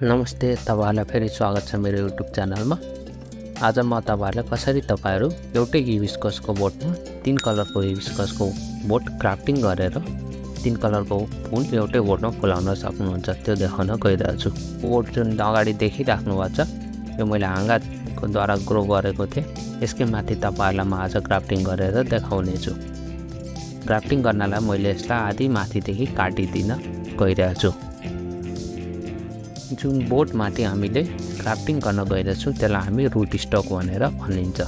नमस्ते, तपाईहरुलाई फेरि स्वागत छ मेरो YouTube च्यानलमा। आज म तपाईहरुलाई कसरी तपाईहरु एउटै हिबिस्कसको बोटमा 3 कलरको हिबिस्कसको बोट क्राफ्टिङ गरेर 3 कलरको फूल एउटै बोटमा फुलाउन सक्नुहुन्छ त्यो देखाउन गइरहेको छु। बोट जुन अगाडि देखिराख्नु भएको छ यो मैले हाँगाको द्वारा ग्रो गरेको थिएँ। यसकै माथि तपाईहरुलाई म आज ग्राफ्टिङ गरेर देखाउने छु। ग्राफ्टिङ गर्नलाई मैले यसलाई आधी माथिदेखि काटिदिन गइरहेको छु। जुन बोट माथि हामीले क्राफ्टिङ गर्न गइरहेछौँ त्यसलाई हामी रुट स्टक भनेर भनिन्छ।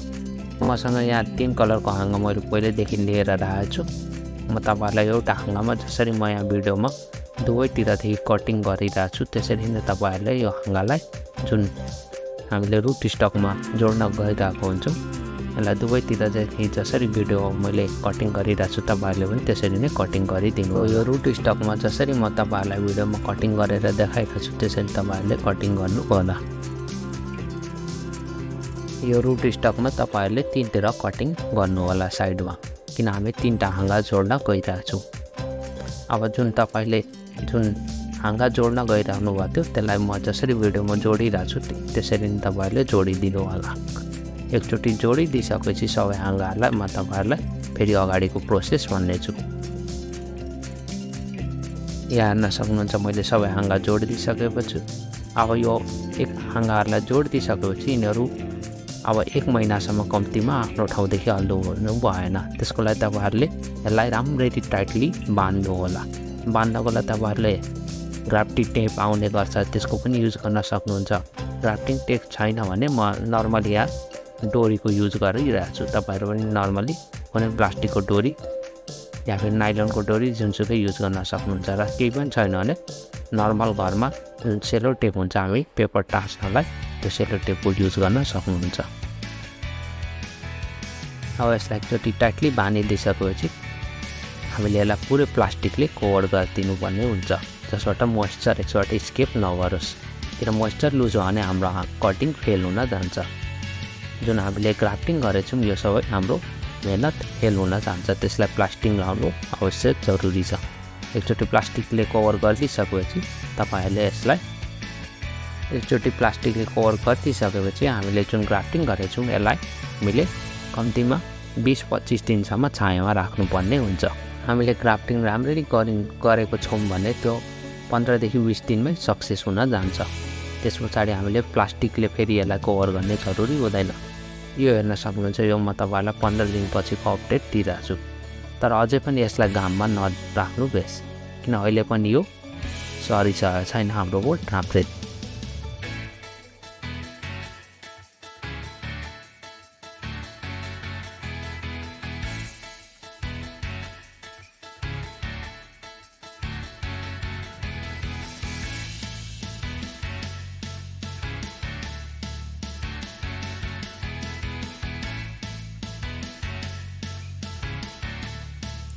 मसँग यहाँ 3 कलरको हाँगा मैले पहिलेदेखि लिएर राखेको छु। म तपाईहरुलाई एउटा हाँगामा जसरी म यहाँ भिडियोमा दुवैतिरदेखि कटिङ गरिरहेको छु त्यसरी नै तपाईहरुले यो हाँगालाई जुन हामीले रुट स्टकमा जोड्न गइरहेको हुन्छौँ यसलाई दुवैतिरदेखि जसरी भिडियो मैले कटिङ गरिरहेको छु तपाईहरुले पनि त्यसरी नै कटिङ गरिदिनु। यो रुट स्टकमा जसरी म तपाईहरुलाई भिडियोमा कटिङ गरेर देखाएको छु त्यसरी तपाईहरुले कटिङ गर्नु होला। यो रुट स्टकमा तपाईहरुले तीनतिर कटिङ गर्नु होला साइडमा, किन हामी 3टा हाँगा जोड्न गइरहेको छौँ। अब जुन तपाईले जुन हाँगा जोड्न गइराख्नु भएको थियो त्यसलाई म जसरी भिडियोमा जोडिरहेको छु त्यसरी नै तपाईहरुले जोडिदिनु होला। एकचोटि जोडिदिसकेपछि सबै हाँगाहरूलाई म तपाईहरुलाई फेरि अगाडिको प्रोसेस भन्नेछु। यहाँ हेर्न सक्नुहुन्छ मैले सबै हाँगा जोडिदिसकेपछि अब यो एक हाँगाहरूलाई जोडिदिसकेपछि यिनीहरू अब 1 महिनासम्म कम्तीमा आफ्नो ठाउँदेखि हल्नु भएन। त्यसको लागि तपाईहरुले यसलाई राम्ररी टाइटली बान्नु होला। बान्नको लागि तपाईहरुले ग्राफ्टिङ टेप आउने गर्छ त्यसको पनि युज गर्न सक्नुहुन्छ। ग्राफ्टिङ टेप छैन भने म नर्मली यहाँ डोरीको युज गरिरहेको छु। तपाईहरु पनि नर्मली कुनै प्लास्टिकको डोरी या फिर नाइलनको डोरी जुनसुकै युज गर्न सक्नुहुन्छ। र केही पनि छैन भने नर्मल घरमा जुन सेलो टेप हुन्छ हामी पेपर टाँस्नलाई त्यो सेलो टेपको युज गर्न सक्नुहुन्छ। अब यसलाई एकचोटि टाइटली बानिदिइसकेपछि हामीले यसलाई पुरै प्लास्टिकले कभर गरिदिनु पर्ने हुन्छ जसबाट मोइस्चर यसबाट स्केप नगरोस्। किन मोइस्चर लुज भयो भने हाम्रो कटिङ फेल हुन जान्छ। जुन हामीले ग्राफ्टिङ गरेछौँ यो सबै हाम्रो मेहनत फेल हुन जान्छ। त्यसलाई प्लास्टिक लाउनु आवश्यक जरुरी छ। एकचोटि प्लास्टिकले कभर गरिदिइसकेपछि तपाईहरुले यसलाई एकचोटि प्लास्टिकले कभर गरिदिइसकेपछि हामीले जुन ग्राफ्टिङ गरेछौँ यसलाई हामीले कम्तीमा 20-25 दिनसम्म छायामा राख्नुपर्ने हुन्छ। हामीले ग्राफ्टिङ राम्ररी गरेको छौँ भने त्यो 15 देखि 20 दिनमै सक्सेस हुन जान्छ। त्यस पछाडि हामीले प्लास्टिकले फेरि यसलाई कभर गर्ने जरुरी हुँदैन। यो हेर्न सक्नुहुन्छ यो म तपाईहरुलाई 15 दिनपछिको अपडेट दिइरहेको छु। तर अझै पनि यसलाई घाममा नराख्नु बेस, किन अहिले पनि यो सरिसकेको छैन हाम्रो बोट राम्ररी।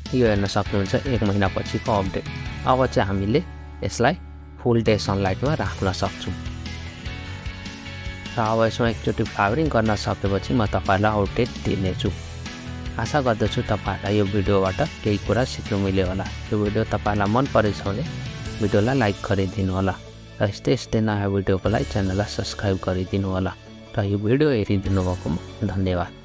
यो हेर्न सक्नुहुन्छ 1 महिनापछिको अपडेट। अब चाहिँ हामीले यसलाई फुल डे सनलाइटमा राख्न सक्छौँ। र अब यसमा एकचोटि फ्लावरिङ गर्न सकेपछि म तपाईहरुलाई अपडेट दिनेछु। आशा गर्दछु तपाईहरुलाई यो भिडियोबाट केही कुरा सिक्नु मिल्यो होला। यो भिडियो तपाईहरुलाई मन परेछ भने भिडियोलाई लाइक गरिदिनु होला र यस्तै नयाँ भिडियोको लागि च्यानललाई सब्स्क्राइब गरिदिनु होला। र यो भिडियो हेरिदिनु भएकोमा धन्यवाद।